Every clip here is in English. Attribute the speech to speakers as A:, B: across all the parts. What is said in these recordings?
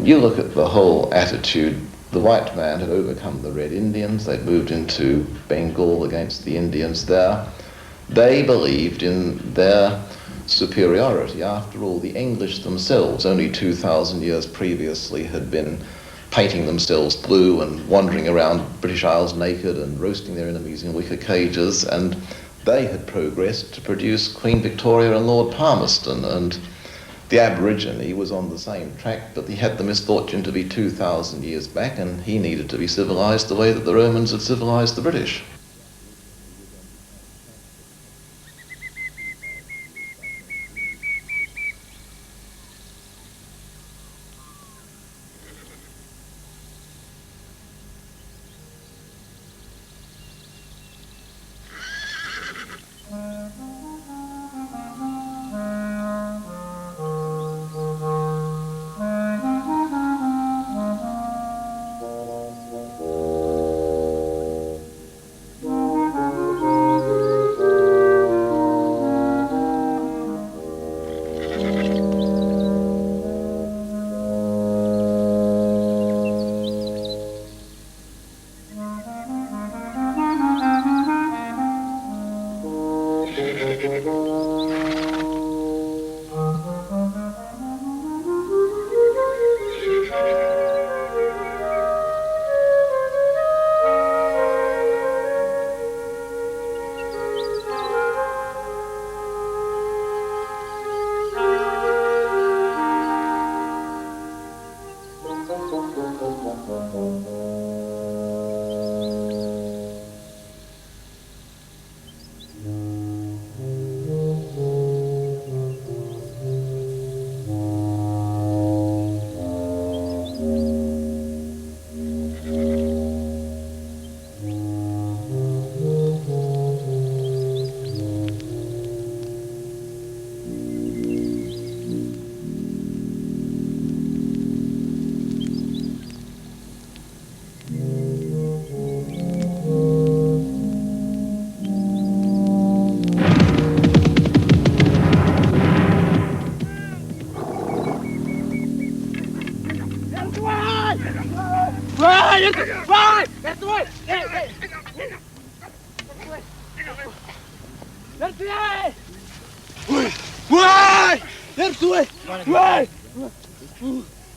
A: you look at the whole attitude, the white man had overcome the Red Indians, they'd moved into Bengal against the Indians there. They believed in their superiority. After all, the English themselves, only 2,000 years previously, had been painting themselves blue and wandering around British Isles naked and roasting their enemies in wicker cages, and they had progressed to produce Queen Victoria and Lord Palmerston, and the Aborigine was on the same track, but he had the misfortune to be 2,000 years back, and he needed to be civilized the way that the Romans had civilized the British.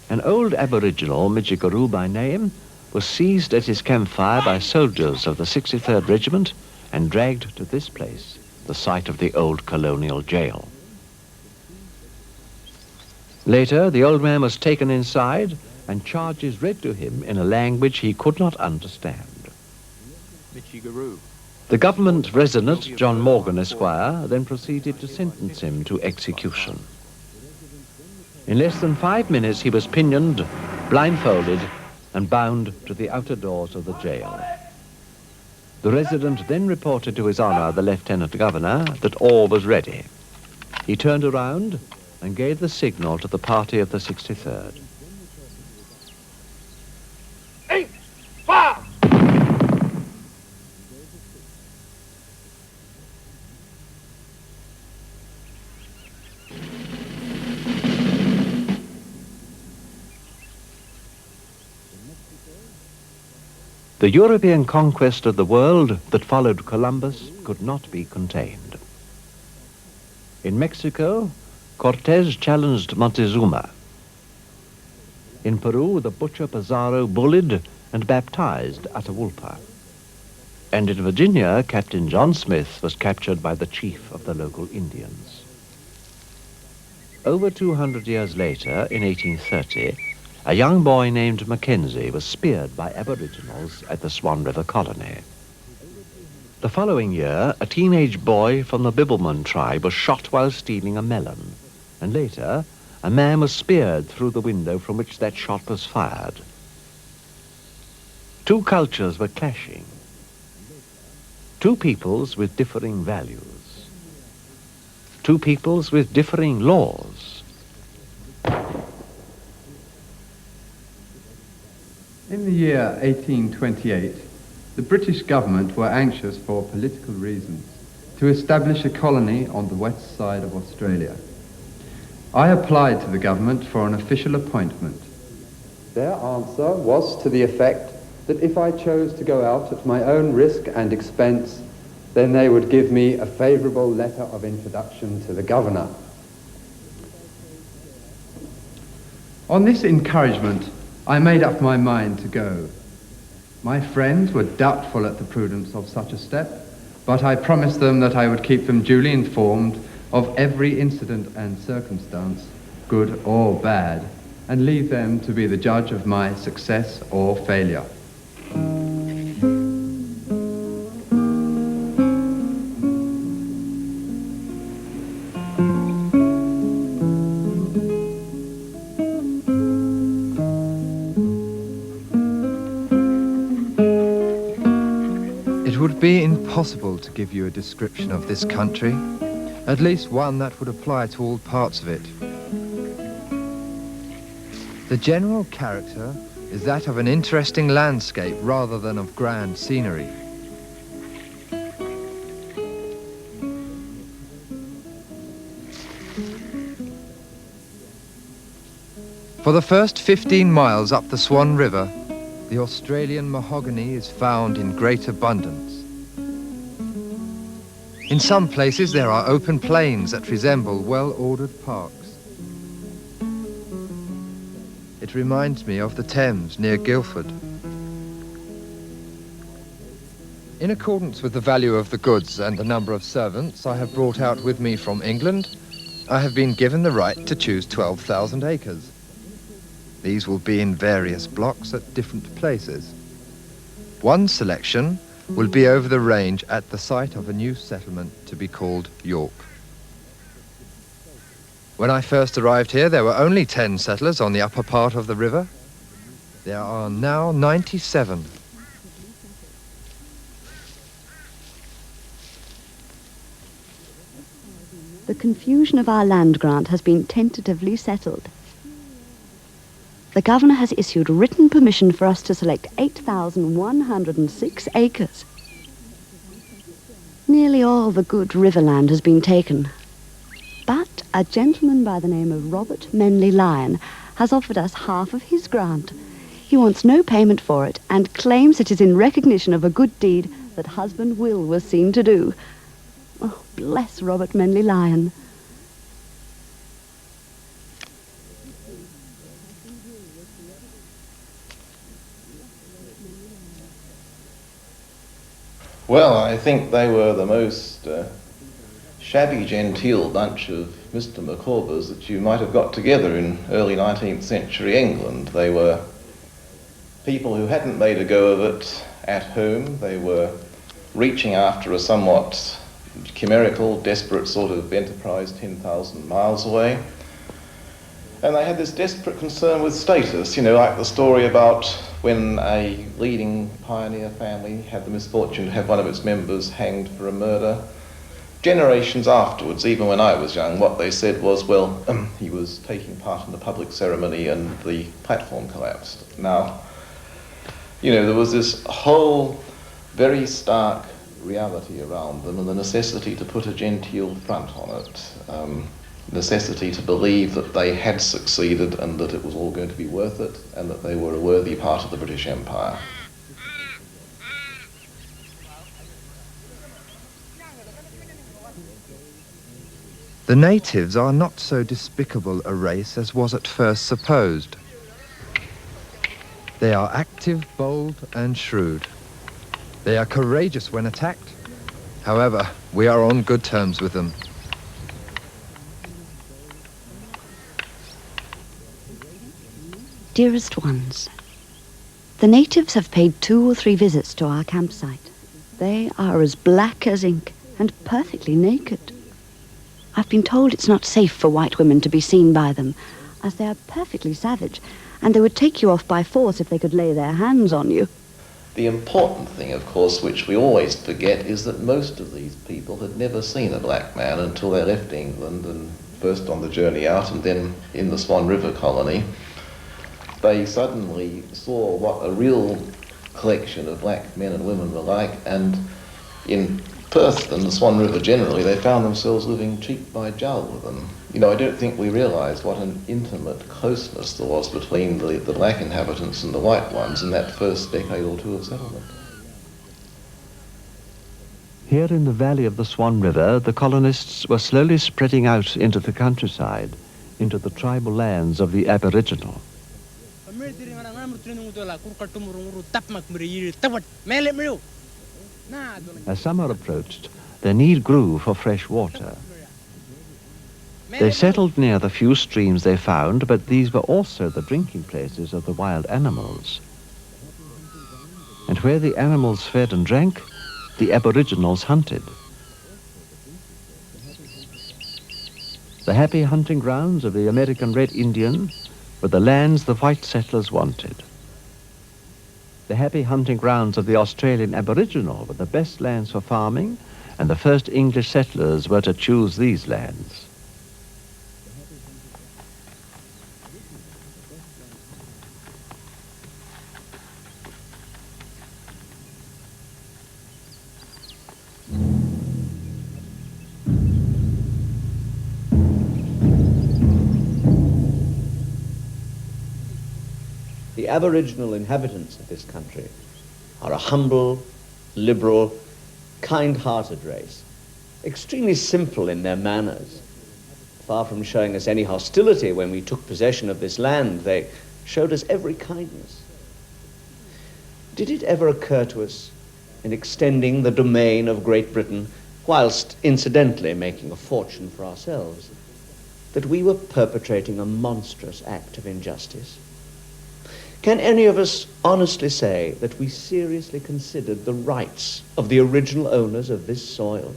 B: An old Aboriginal, Mijigaru by name, was seized at his campfire by soldiers of the 63rd Regiment and dragged to this place, the site of the old colonial jail. Later, the old man was taken inside and charges read to him in a language he could not understand.
C: Mijigaru.
B: The government resident, John Morgan, Esquire, then proceeded to sentence him to execution. In less than 5 minutes, he was pinioned, blindfolded, and bound to the outer doors of the jail. The resident then reported to His Honour, the Lieutenant Governor, that all was ready. He turned around and gave the signal to the party of the 63rd.
D: Aim! Fire!
B: The European conquest of the world that followed Columbus could not be contained. In Mexico, Cortez challenged Montezuma. In Peru, the butcher Pizarro bullied and baptized Atahualpa. And in Virginia, Captain John Smith was captured by the chief of the local Indians. Over 200 years later, in 1830, a young boy named Mackenzie was speared by Aboriginals at the Swan River colony. The following year, a teenage boy from the Bibbulmun tribe was shot while stealing a melon, and later, a man was speared through the window from which that shot was fired. Two cultures were clashing, two peoples with differing values, two peoples with differing laws.
E: In the year 1828, the British government were anxious for political reasons to establish a colony on the west side of Australia. I applied to the government for an official appointment, Their answer was to the effect that if I chose to go out at my own risk and expense, then they would give me a favourable letter of introduction to the governor. On this encouragement, I made up my mind to go. My friends were doubtful at the prudence of such a step, but I promised them that I would keep them duly informed of every incident and circumstance, good or bad, and leave them to be the judge of my success or failure.
F: It would be impossible to give you a description of this country, at least one that would apply to all parts of it. The general character is that of an interesting landscape rather than of grand scenery. For the first 15 miles up the Swan River, the Australian mahogany is found in great abundance. In some places there are open plains that resemble well-ordered parks. It reminds me of the Thames near Guildford. In accordance with the value of the goods and the number of servants I have brought out with me from England, I have been given the right to choose 12,000 acres. These will be in various blocks at different places. One selection will be over the range at the site of a new settlement to be called York. When I first arrived here, there were only 10 settlers on the upper part of the river. There are now 97.
G: The confusion of our land grant has been tentatively settled. The governor has issued written permission for us to select 8,106 acres. Nearly all the good riverland has been taken. But a gentleman by the name of Robert Menley Lyon has offered us half of his grant. He wants no payment for it and claims it is in recognition of a good deed that husband Will was seen to do. Oh, bless Robert Menley Lyon.
A: Well, I think they were the most shabby genteel bunch of Mr. Micawbers that you might have got together in early 19th century England. They were people who hadn't made a go of it at home. They were reaching after a somewhat chimerical, desperate sort of enterprise 10,000 miles away. And they had this desperate concern with status, you know, like the story about when a leading pioneer family had the misfortune to have one of its members hanged for a murder. Generations afterwards, even when I was young, what they said was, well, he was taking part in the public ceremony and the platform collapsed. Now, you know, there was this whole very stark reality around them and the necessity to put a genteel front on it. Necessity to believe that they had succeeded and that it was all going to be worth it and that they were a worthy part of the British Empire.
F: The natives are not so despicable a race as was at first supposed. They are active, bold, and shrewd. They are courageous when attacked. However, we are on good terms with them.
G: Dearest ones, the natives have paid 2 or 3 visits to our campsite. They are as black as ink and perfectly naked. I've been told it's not safe for white women to be seen by them, as they are perfectly savage, and they would take you off by force if they could lay their hands on you.
A: The important thing, of course, which we always forget, is that most of these people had never seen a black man until they left England, and first on the journey out and then in the Swan River colony. They suddenly saw what a real collection of black men and women were like, and in Perth and the Swan River generally, they found themselves living cheek by jowl with them. You know, I don't think we realise what an intimate closeness there was between the black inhabitants and the white ones in that first decade or two of settlement.
B: Here in the valley of the Swan River, the colonists were slowly spreading out into the countryside, into the tribal lands of the Aboriginal. As summer approached, their need grew for fresh water. They settled near the few streams they found, but these were also the drinking places of the wild animals. And where the animals fed and drank, the Aboriginals hunted. The happy hunting grounds of the American Red Indian were the lands the white settlers wanted. The happy hunting grounds of the Australian Aboriginal were the best lands for farming, and the first English settlers were to choose these lands.
H: The Aboriginal inhabitants of this country are a humble, liberal, kind-hearted race, extremely simple in their manners. Far from showing us any hostility when we took possession of this land, they showed us every kindness. Did it ever occur to us, in extending the domain of Great Britain, whilst incidentally making a fortune for ourselves, that we were perpetrating a monstrous act of injustice? Can any of us honestly say that we seriously considered the rights of the original owners of this soil?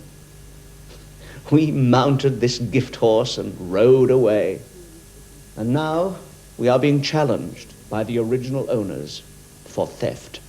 H: We mounted this gift horse and rode away, and now we are being challenged by the original owners for theft.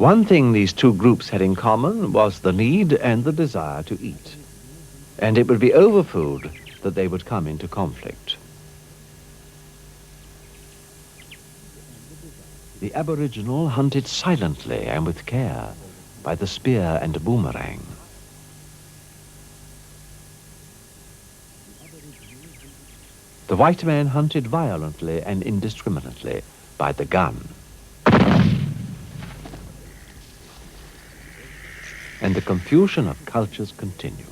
B: One thing these two groups had in common was the need and the desire to eat. And it would be over food that they would come into conflict. The Aboriginal hunted silently and with care by the spear and boomerang. The white man hunted violently and indiscriminately by the gun. And the confusion of cultures continued.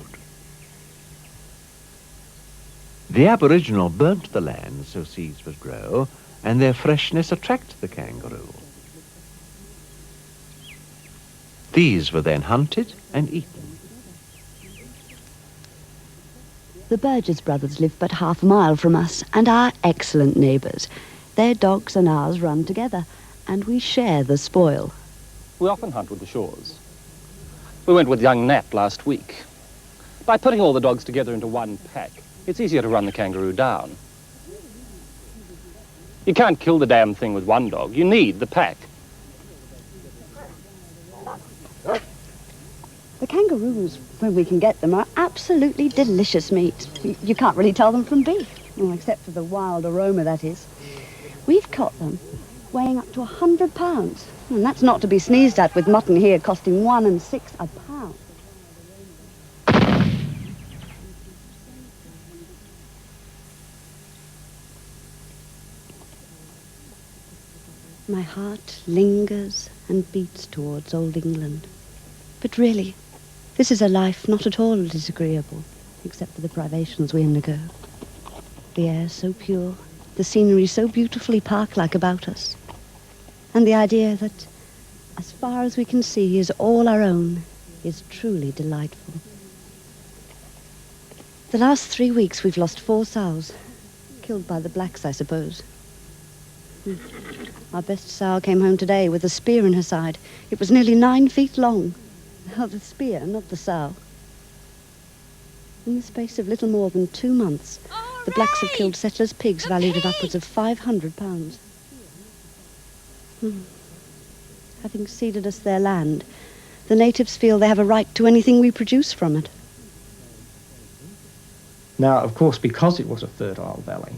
B: The Aboriginal burnt the land so seeds would grow, and their freshness attracted the kangaroo. These were then hunted and eaten.
G: The Burgess brothers live but half a mile from us and are excellent neighbours. Their dogs and ours run together, and we share the spoil.
I: We often hunt with the Shaws. We went with young Nat last week. By putting all the dogs together into one pack, it's easier to run the kangaroo down. You can't kill the damn thing with one dog. You need the pack.
G: The kangaroos, when we can get them, are absolutely delicious meat. You can't really tell them from beef, well, except for the wild aroma, that is. We've caught them weighing up to 100 pounds. And that's not to be sneezed at, with mutton here costing 1 6 a pound. My heart lingers and beats towards old England. But really, this is a life not at all disagreeable, except for the privations we undergo. The air so pure, the scenery so beautifully park-like about us, and the idea that, as far as we can see, is all our own, is truly delightful. The last 3 weeks we've lost 4 sows, killed by the blacks, I suppose. Our best sow came home today with a spear in her side. It was nearly 9 feet long. Oh, the spear, not the sow. In the space of little more than 2 months, the blacks have killed settlers' pigs valued at upwards of £500. Having ceded us their land, the natives feel they have a right to anything we produce from it.
J: Now, of course, because it was a fertile valley,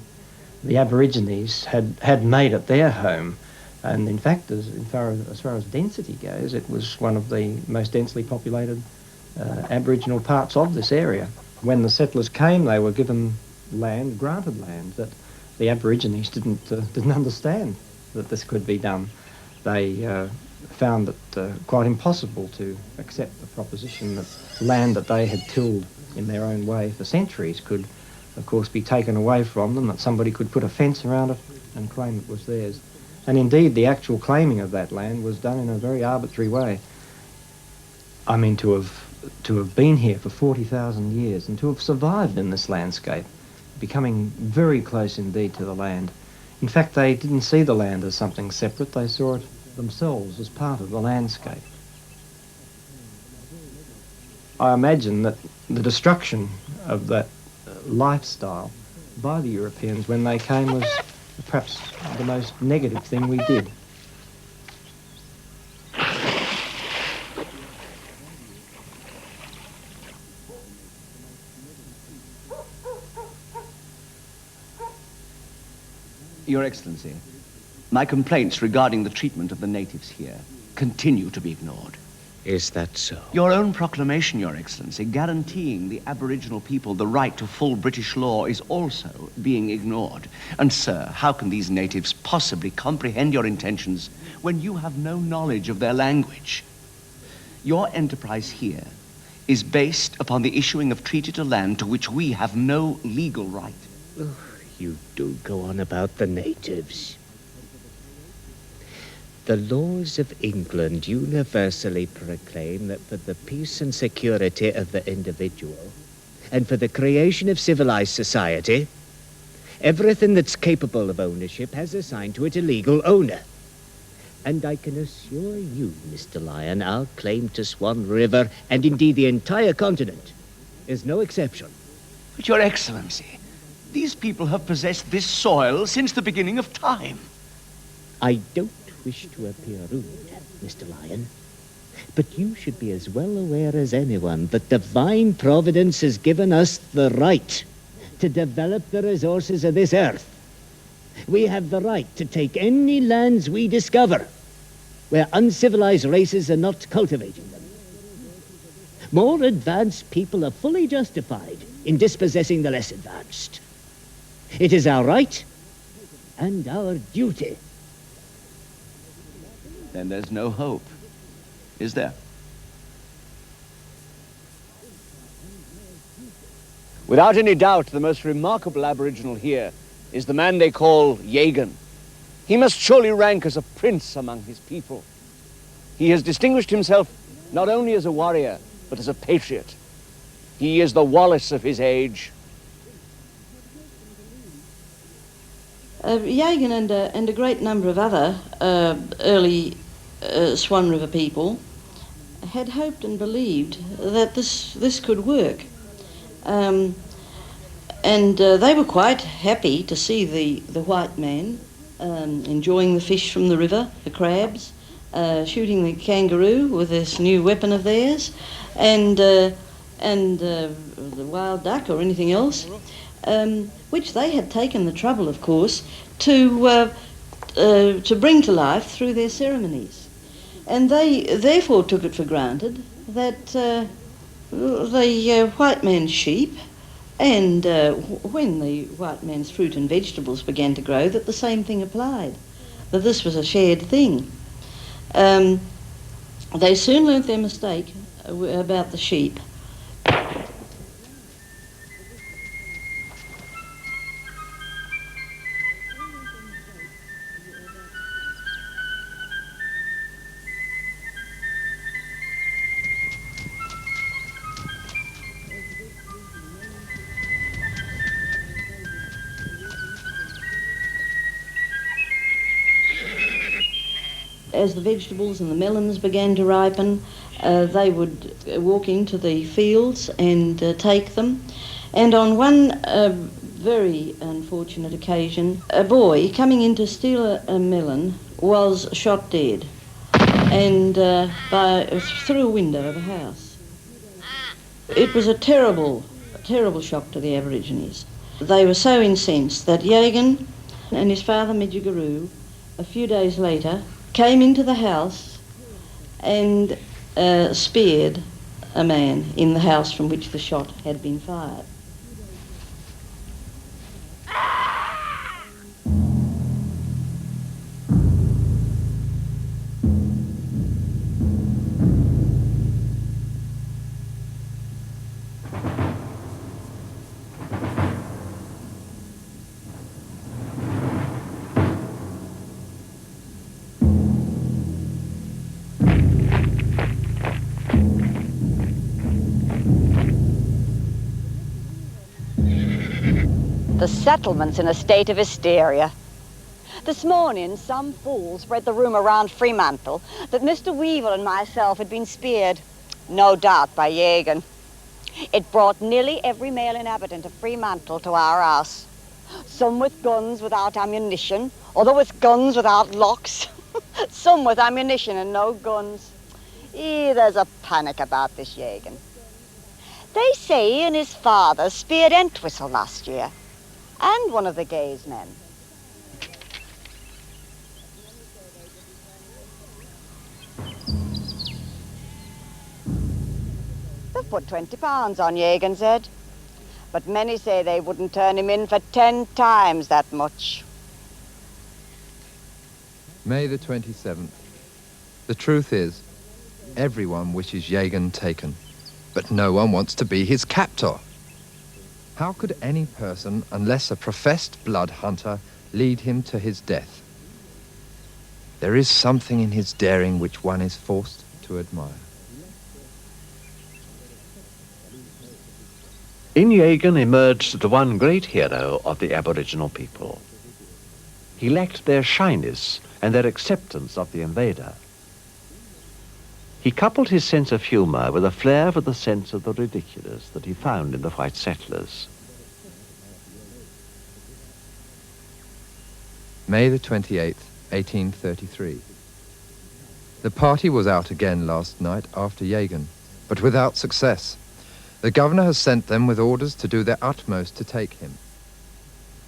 J: the Aborigines had made it their home. And in fact, as far as density goes, it was one of the most densely populated Aboriginal parts of this area. When the settlers came, they were given land, granted land, that the Aborigines didn't understand that this could be done. They found it quite impossible to accept the proposition that land that they had tilled in their own way for centuries could, of course, be taken away from them, that somebody could put a fence around it and claim it was theirs. And indeed, the actual claiming of that land was done in a very arbitrary way. I mean, to have been here for 40,000 years and to have survived in this landscape, becoming very close indeed to the land. In fact, they didn't see the land as something separate. They saw it themselves as part of the landscape. I imagine that the destruction of that lifestyle by the Europeans when they came was perhaps the most negative thing we did.
K: Your Excellency, my complaints regarding the treatment of the natives here continue to be ignored.
L: Is that so?
K: Your own proclamation, Your Excellency, guaranteeing the Aboriginal people the right to full British law is also being ignored. And, sir, how can these natives possibly comprehend your intentions when you have no knowledge of their language? Your enterprise here is based upon the issuing of treaty to land to which we have no legal right.
L: Oh, you do go on about the natives. The laws of England universally proclaim that for the peace and security of the individual, and for the creation of civilized society, everything that's capable of ownership has assigned to it a legal owner. And I can assure you, Mr. Lyon, our claim to Swan River, and indeed the entire continent, is no exception.
K: But, Your Excellency, these people have possessed this soil since the beginning of time.
L: I don't wish to appear rude, Mr. Lyon, but you should be as well aware as anyone that divine providence has given us the right to develop the resources of this earth. We have the right to take any lands we discover where uncivilized races are not cultivating them. More advanced people are fully justified in dispossessing the less advanced. It is our right and our duty.
K: Then there's no hope, is there? Without any doubt, the most remarkable Aboriginal here is the man they call Yagan. He must surely rank as a prince among his people. He has distinguished himself not only as a warrior, but as a patriot. He is the Wallace of his age.
M: Yagan and a great number of other early Swan River people had hoped and believed that this could work. And they were quite happy to see the white man enjoying the fish from the river, the crabs, shooting the kangaroo with this new weapon of theirs, and the wild duck or anything else, which they had taken the trouble, of course, to bring to life through their ceremonies. And they therefore took it for granted that the white man's sheep and when the white man's fruit and vegetables began to grow, that the same thing applied. that this was a shared thing. They soon learnt their mistake about the sheep. As the vegetables and the melons began to ripen, they would walk into the fields and take them. And on one very unfortunate occasion, a boy coming in to steal a melon was shot dead and through a window of a house. It was a terrible shock to the Aborigines. They were so incensed that Yagan and his father Medjugorje, a few days later, came into the house and speared a man in the house from which the shot had been fired.
N: The settlement's in a state of hysteria. This morning, some fool spread the rumour around Fremantle that Mr. Weevil and myself had been speared, no doubt by Yagan. It brought nearly every male inhabitant of Fremantle to our house. Some with guns without ammunition, other with guns without locks, some with ammunition and no guns. There's a panic about this Yagan. They say he and his father speared Entwistle last year, and one of the Gays men. They've put £20 on Yagan's head, but many say they wouldn't turn him in for 10 times that much.
F: May the 27th. The truth is, everyone wishes Yagan taken, but no one wants to be his captor. How could any person, unless a professed blood hunter, lead him to his death? There is something in his daring which one is forced to admire.
B: In Yagan emerged the one great hero of the Aboriginal people. He lacked their shyness and their acceptance of the invader. He coupled his sense of humour with a flair for the sense of the ridiculous that he found in the white settlers.
F: May the 28th, 1833. The party was out again last night after Yagan, but without success. The governor has sent them with orders to do their utmost to take him.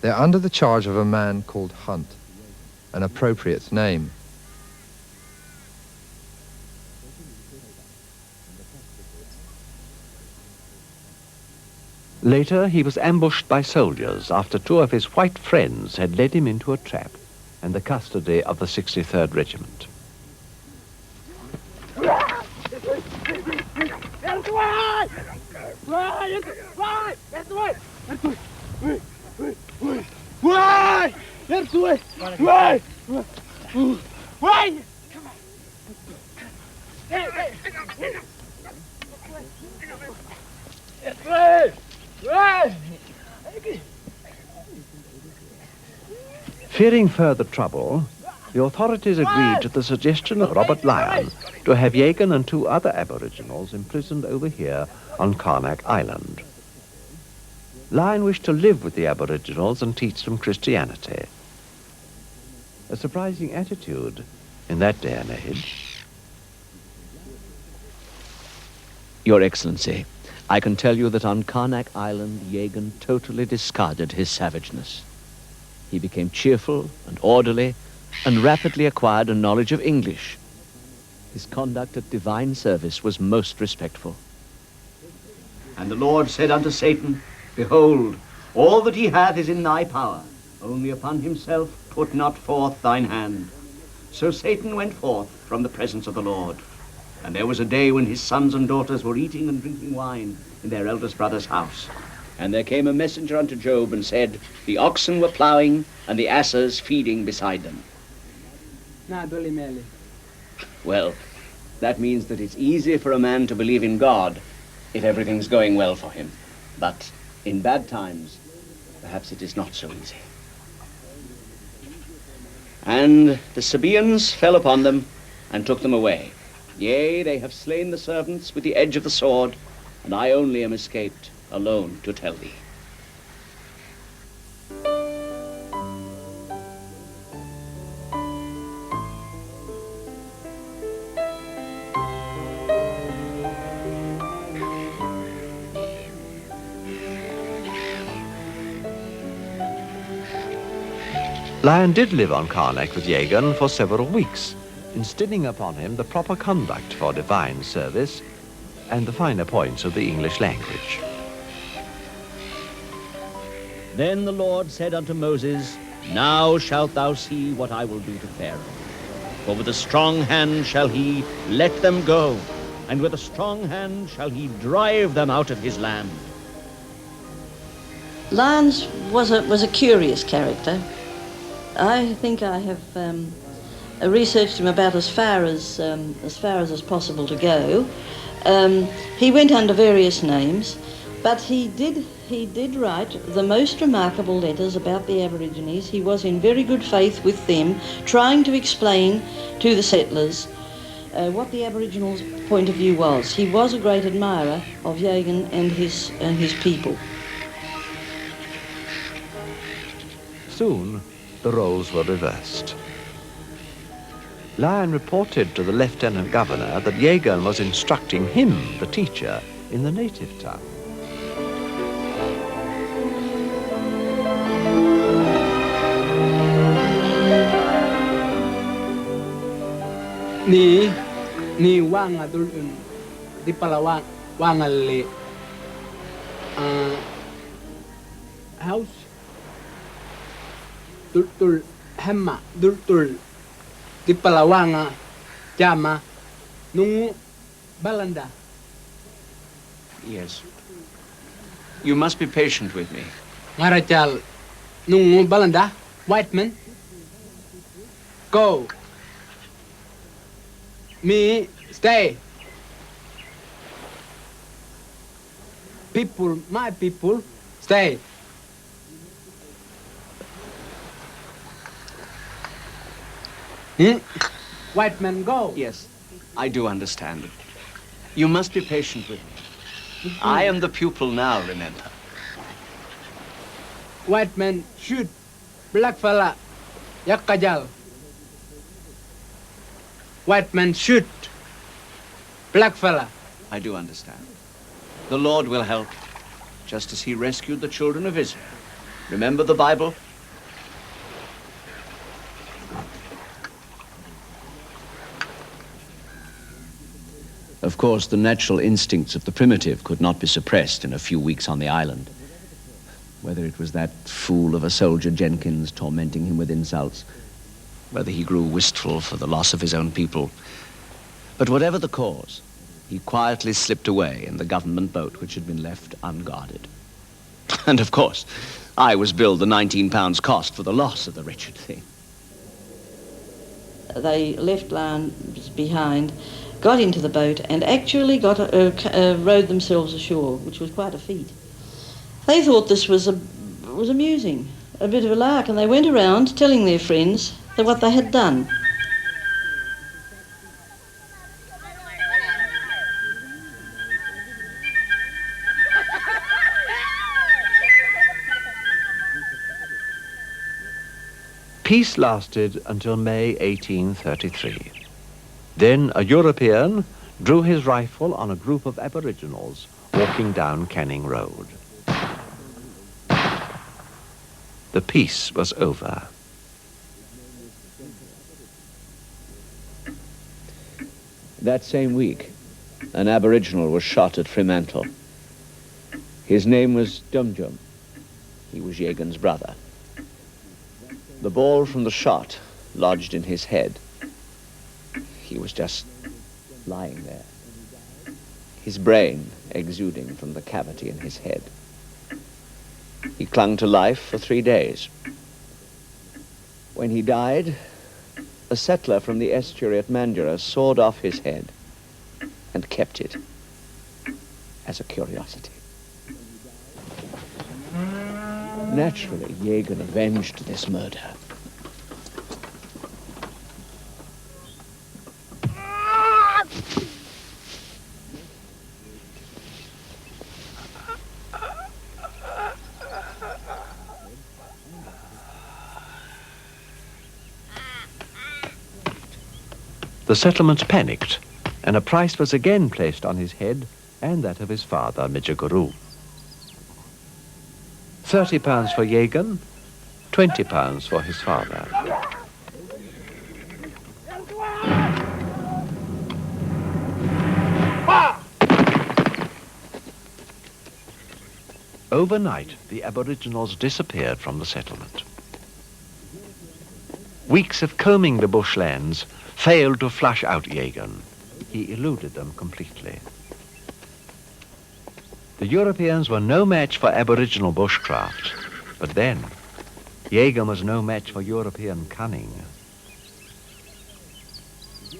F: They're under the charge of a man called Hunt, an appropriate name.
B: Later, he was ambushed by soldiers after 2 of his white friends had led him into a trap and the custody of the 63rd Regiment. Fearing further trouble, the authorities agreed to the suggestion of Robert Lyon to have Yagan and 2 other Aboriginals imprisoned over here on Carnac Island. Lyon wished to live with the Aboriginals and teach them Christianity. A surprising attitude in that day and age.
K: Your Excellency, I can tell you that on Carnac Island, Yagan totally discarded his savageness. He became cheerful and orderly and rapidly acquired a knowledge of English. His conduct at divine service was most respectful. And the Lord said unto Satan, Behold, all that he hath is in thy power. only upon himself put not forth thine hand. So Satan went forth from the presence of the Lord. And there was a day when his sons and daughters were eating and drinking wine in their eldest brother's house. And there came a messenger unto Job and said, the oxen were plowing and the asses feeding beside them. Well, that means that it's easy for a man to believe in God if everything's going well for him. But in bad times, perhaps it is not so easy. And the Sabaeans fell upon them and took them away. Yea, they have slain the servants with the edge of the sword, and I only am escaped alone to tell thee.
B: Lion did live on Karnak with Jagan for several weeks, instilling upon him the proper conduct for divine service and the finer points of the English language.
H: Then the Lord said unto Moses, now shalt thou see what I will do to Pharaoh. For with a strong hand shall he let them go, and with a strong hand shall he drive them out of his land.
M: Lion was a curious character. I think I have researched him about as far as is possible to go. He went under various names, but he did write the most remarkable letters about the Aborigines. He was in very good faith with them, trying to explain to the settlers what the Aboriginals' point of view was. He was a great admirer of Jagan and his people.
B: Soon, the roles were reversed. Lion reported to the Lieutenant Governor that Jagan was instructing him, the teacher, in the native tongue.
O: Ni wanga dulun di Palawan wangalle house dultul hemma dultul di Palawanga jama nungu balanda.
K: Yes. You must be patient with me.
O: Ngarachal nungu balanda white man go. Me stay. People, my people, stay. White man, go.
K: Yes, I do understand. You must be patient with me. I am the pupil now, remember.
O: White man, shoot. Black fella, yakajal. White man, shoot. Black fella.
K: I do understand. The Lord will help, just as he rescued the children of Israel. Remember the Bible? Of course, the natural instincts of the primitive could not be suppressed in a few weeks on the island. Whether it was that fool of a soldier Jenkins tormenting him with insults, whether he grew wistful for the loss of his own people. But whatever the cause, he quietly slipped away in the government boat which had been left unguarded. And of course, I was billed the 19 pounds cost for the loss of the wretched thing.
M: They left Lion behind, got into the boat, and actually rowed themselves ashore, which was quite a feat. They thought this was amusing, a bit of a lark, and they went around telling their friends that what they had done.
B: Peace lasted until May 1833. Then a European drew his rifle on a group of Aboriginals walking down Canning Road. The peace was over.
H: That same week, an Aboriginal was shot at Fremantle. His name was Dum Jum. He was Jagan's brother. The ball from the shot lodged in his head. He was just lying there, his brain exuding from the cavity in his head. He clung to life for 3 days. When he died, a settler from the estuary at Mandurah sawed off his head and kept it as a curiosity. Naturally, Jagan avenged this murder.
B: The settlement panicked, and a price was again placed on his head and that of his father, Mijiguru. £30 for Jagan, £20 for his father. Overnight, the Aboriginals disappeared from the settlement. Weeks of combing the bushlands failed to flush out Jagan. He eluded them completely. The Europeans were no match for Aboriginal bushcraft, but then, Jagan was no match for European cunning.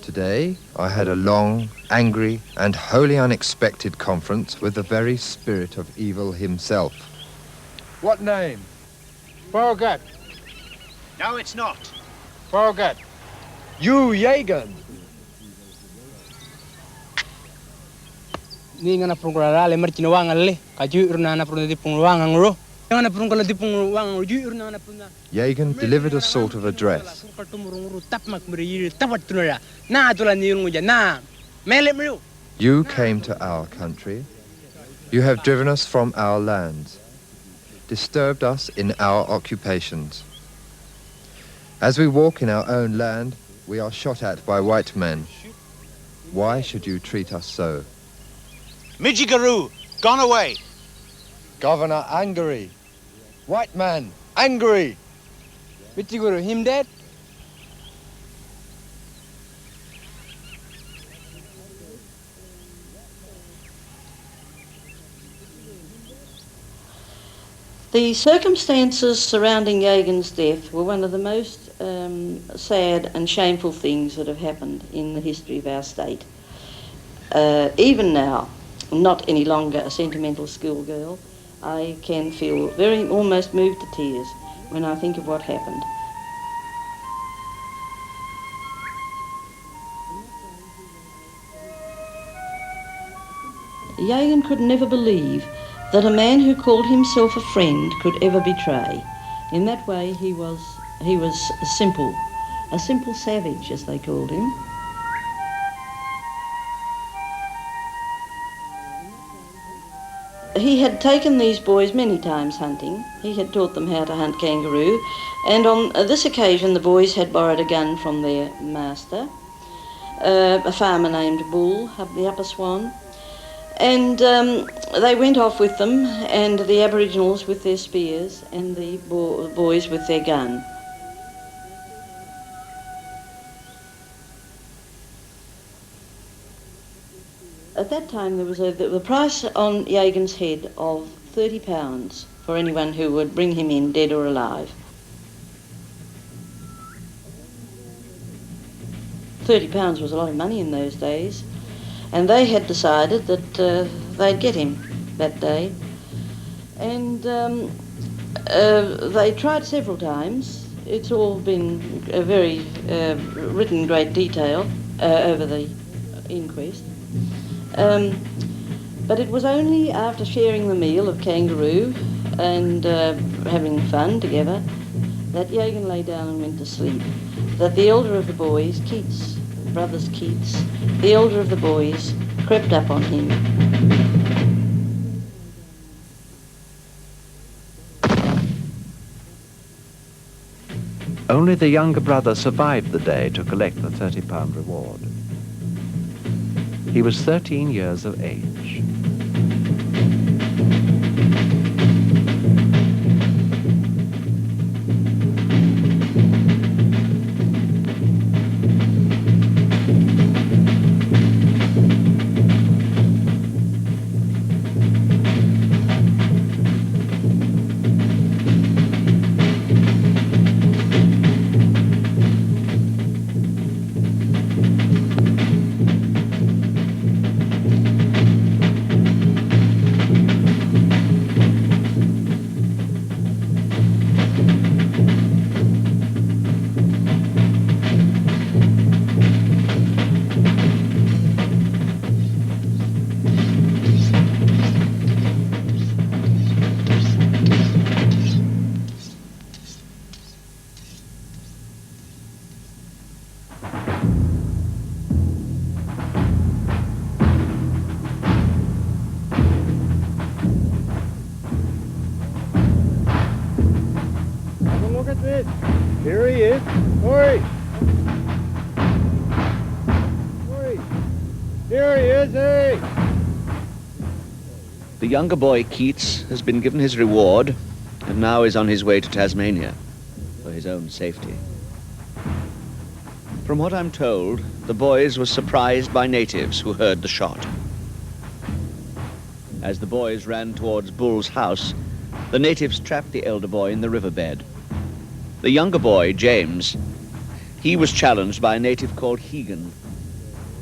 F: Today, I had a long, angry, and wholly unexpected conference with the very spirit of evil himself.
O: What name? Beauregard.
P: No, it's not.
O: Beauregard.
F: You, Jagan!
O: Ni ngana prungkala le marchina wangal le kaju urna na prungdi pungwangang ro. Ngana prungkala di pungwangang ro ju urna na prungna.
F: Jagan delivered a sort of address. You came to our country. You have driven us from our lands, disturbed us in our occupations. As we walk in our own land, we are shot at by white men. Why should you treat us so?
P: Mijiguru, gone away.
F: Governor angry. White man, angry.
O: Mijiguru, him dead?
M: The circumstances surrounding Jagan's death were one of the most sad and shameful things that have happened in the history of our state. Even now, not any longer a sentimental schoolgirl, I can feel almost moved to tears when I think of what happened. Jagan could never believe that a man who called himself a friend could ever betray. In that way, he was a simple savage, as they called him. He had taken these boys many times hunting. He had taught them how to hunt kangaroo, and on this occasion the boys had borrowed a gun from their master, a farmer named Bull, up the Upper Swan, and they went off with them, and the Aboriginals with their spears and the boys with their gun. At that time there was the price on Jagan's head of £30 for anyone who would bring him in dead or alive. £30 was a lot of money in those days, and they had decided that they'd get him that day. And they tried several times. It's all been written in great detail over the inquest. But it was only after sharing the meal of kangaroo and having fun together that Jagan lay down and went to sleep, that the elder of the boys, Keats, brothers Keats, the elder of the boys, crept up on him.
B: Only the younger brother survived the day to collect the £30 reward. He was 13 years of age.
K: The younger boy, Keats, has been given his reward and now is on his way to Tasmania for his own safety. From what I'm told, the boys were surprised by natives who heard the shot. As the boys ran towards Bull's house, the natives trapped the elder boy in the riverbed. The younger boy, James, he was challenged by a native called Hegan.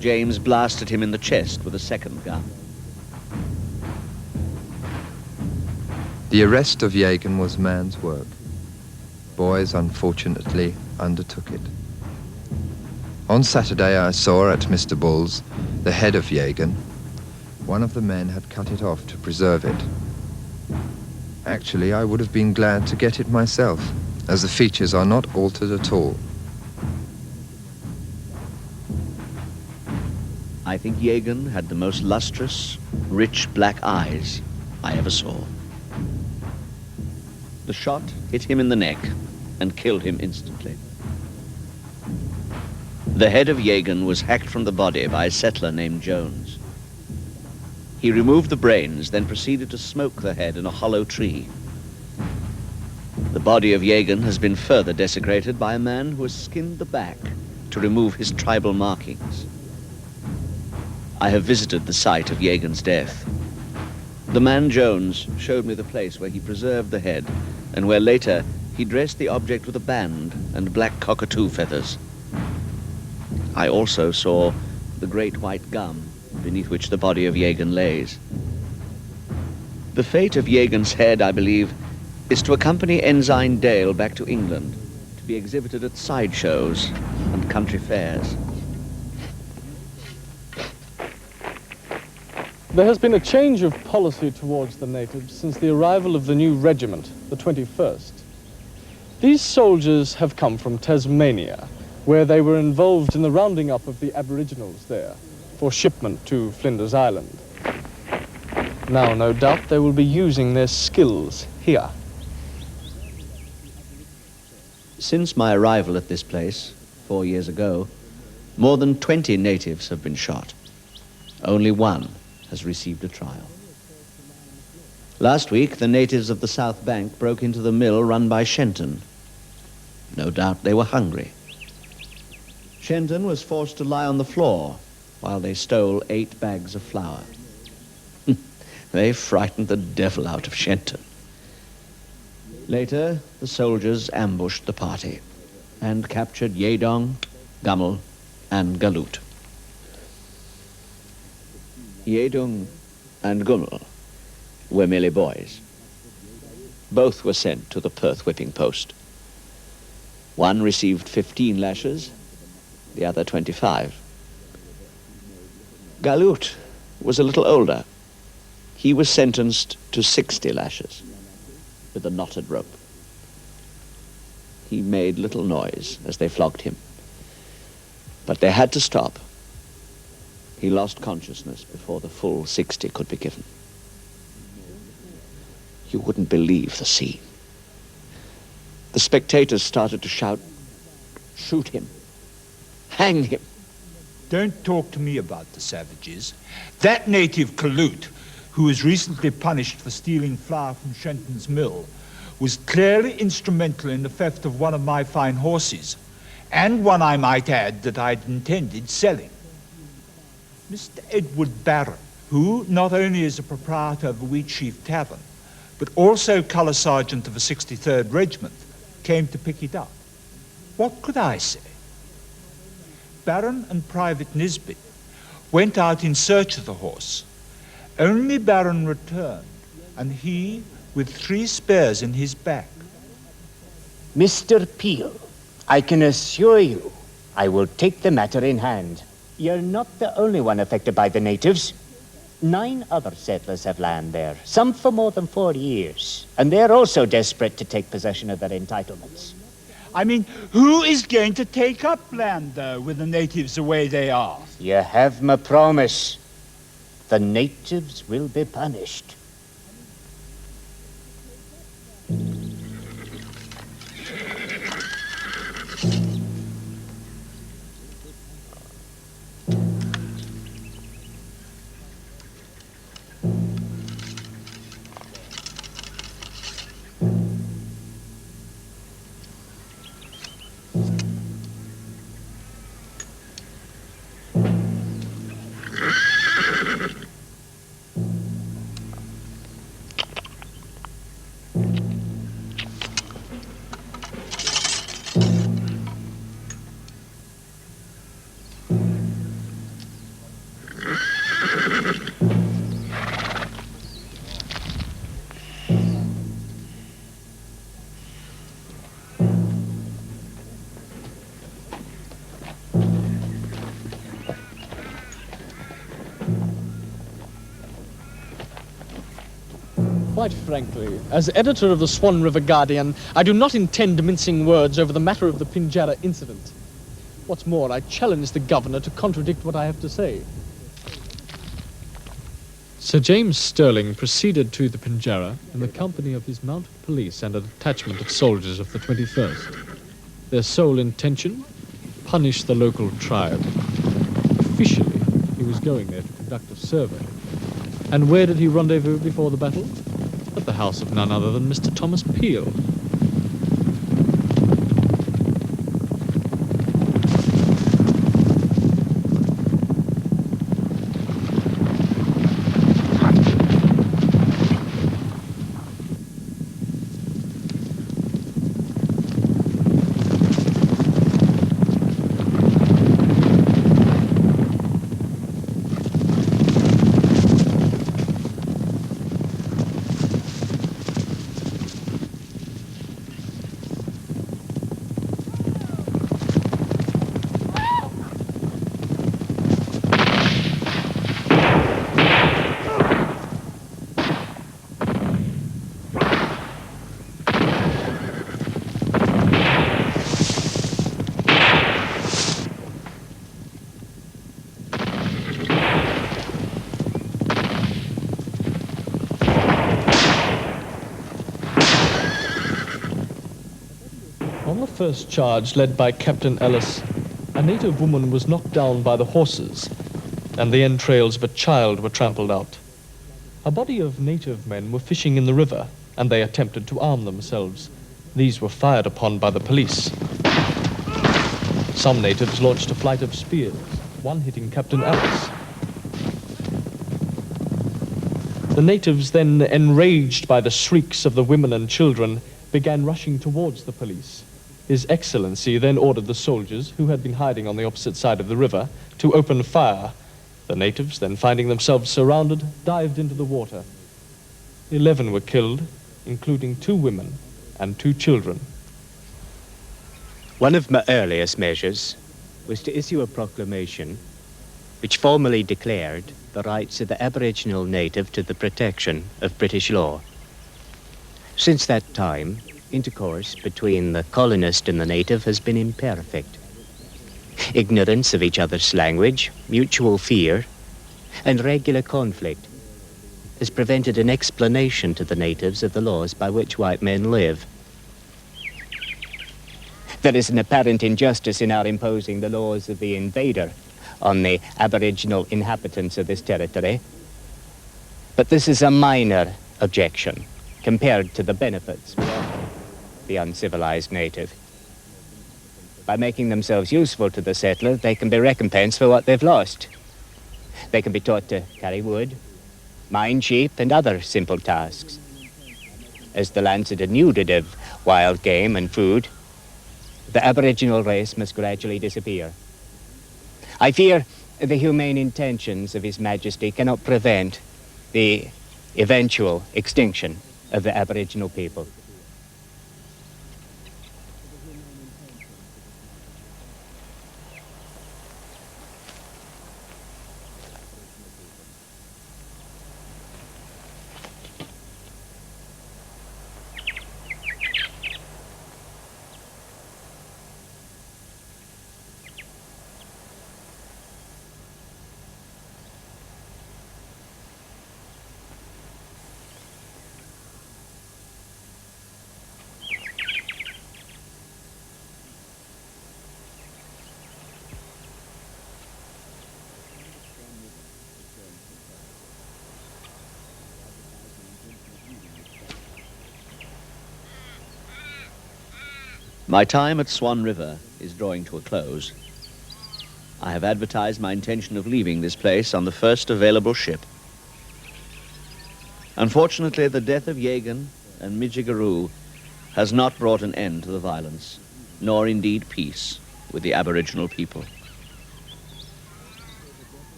K: James blasted him in the chest with a second gun.
F: The arrest of Jagan was man's work. Boys, unfortunately, undertook it. On Saturday, I saw at Mr. Bull's the head of Jagan. One of the men had cut it off to preserve it. Actually, I would have been glad to get it myself, as the features are not altered at all.
K: I think Jagan had the most lustrous, rich black eyes I ever saw. The shot hit him in the neck and killed him instantly. The head of Jagan was hacked from the body by a settler named Jones. He removed the brains, then proceeded to smoke the head in a hollow tree. The body of Jagan has been further desecrated by a man who has skinned the back to remove his tribal markings. I have visited the site of Jagan's death. The man Jones showed me the place where he preserved the head and where later he dressed the object with a band and black cockatoo feathers. I also saw the great white gum beneath which the body of Jagan lays. The fate of Jagan's head, I believe, is to accompany Ensign Dale back to England to be exhibited at sideshows and country fairs.
Q: There has been a change of policy towards the natives since the arrival of the new regiment, the 21st. These soldiers have come from Tasmania, where they were involved in the rounding up of the Aboriginals there for shipment to Flinders Island. Now, no doubt, they will be using their skills here.
K: Since my arrival at this place 4 years ago, more than 20 natives have been shot. Only one has received a trial. Last week, the natives of the South Bank broke into the mill run by Shenton. No doubt they were hungry. Shenton was forced to lie on the floor while they stole 8 bags of flour. They frightened the devil out of Shenton. Later, the soldiers ambushed the party and captured Yedong, Gummel, and Galut. Yedong and Gummel were merely boys. Both were sent to the Perth whipping post. One received 15 lashes, the other 25. Galut was a little older. He was sentenced to 60 lashes with a knotted rope. He made little noise as they flogged him, but they had to stop. He lost consciousness before the full 60 could be given. You wouldn't believe the scene. The spectators started to shout, "Shoot him! Hang him!"
R: Don't talk to me about the savages. That native Kalut, who was recently punished for stealing flour from Shenton's mill, was clearly instrumental in the theft of one of my fine horses, and one, I might add, that I'd intended selling. Mr. Edward Barron, who not only is a proprietor of a Wheatsheaf Tavern, but also colour sergeant of a 63rd Regiment, came to pick it up. What could I say? Barron and Private Nisbet went out in search of the horse. Only Barron returned, and he with 3 spears in his back.
L: Mr. Peel, I can assure you I will take the matter in hand. You're not the only one affected by the natives. 9 other settlers have land there, some for more than 4 years, and they're also desperate to take possession of their entitlements.
R: I mean, who is going to take up land, though, with the natives the way they are?
L: You have my promise. The natives will be punished.
Q: Quite frankly, as editor of the Swan River Guardian, I do not intend mincing words over the matter of the Pinjarra incident. What's more, I challenge the governor to contradict what I have to say. Sir James Stirling proceeded to the Pinjarra in the company of his mounted police and a detachment of soldiers of the 21st. Their sole intention? Punish the local tribe. Officially, he was going there to conduct a survey. And where did he rendezvous before the battle? At the house of none other than Mr. Thomas Peel. On the first charge, led by Captain Ellis, a native woman was knocked down by the horses, and the entrails of a child were trampled out. A body of native men were fishing in the river, and they attempted to arm themselves. These were fired upon by the police. Some natives launched a flight of spears, one hitting Captain Ellis. The natives then, enraged by the shrieks of the women and children, began rushing towards the police. His Excellency then ordered the soldiers, who had been hiding on the opposite side of the river, to open fire. The natives, then finding themselves surrounded, dived into the water. 11 were killed, including 2 women and 2 children.
L: One of my earliest measures was to issue a proclamation which formally declared the rights of the Aboriginal native to the protection of British law. Since that time, intercourse between the colonist and the native has been imperfect. Ignorance of each other's language, mutual fear, and regular conflict has prevented an explanation to the natives of the laws by which white men live. There is an apparent injustice in our imposing the laws of the invader on the Aboriginal inhabitants of this territory, but this is a minor objection compared to the benefits we offer the uncivilized native. By making themselves useful to the settler, they can be recompensed for what they've lost. They can be taught to carry wood, mind sheep, and other simple tasks. As the lands are denuded of wild game and food, the Aboriginal race must gradually disappear. I fear the humane intentions of His Majesty cannot prevent the eventual extinction of the Aboriginal people.
H: My time at Swan River is drawing to a close. I have advertised my intention of leaving this place on the first available ship. Unfortunately, the death of Yegan and Midjigaroo has not brought an end to the violence, nor indeed peace with the Aboriginal people.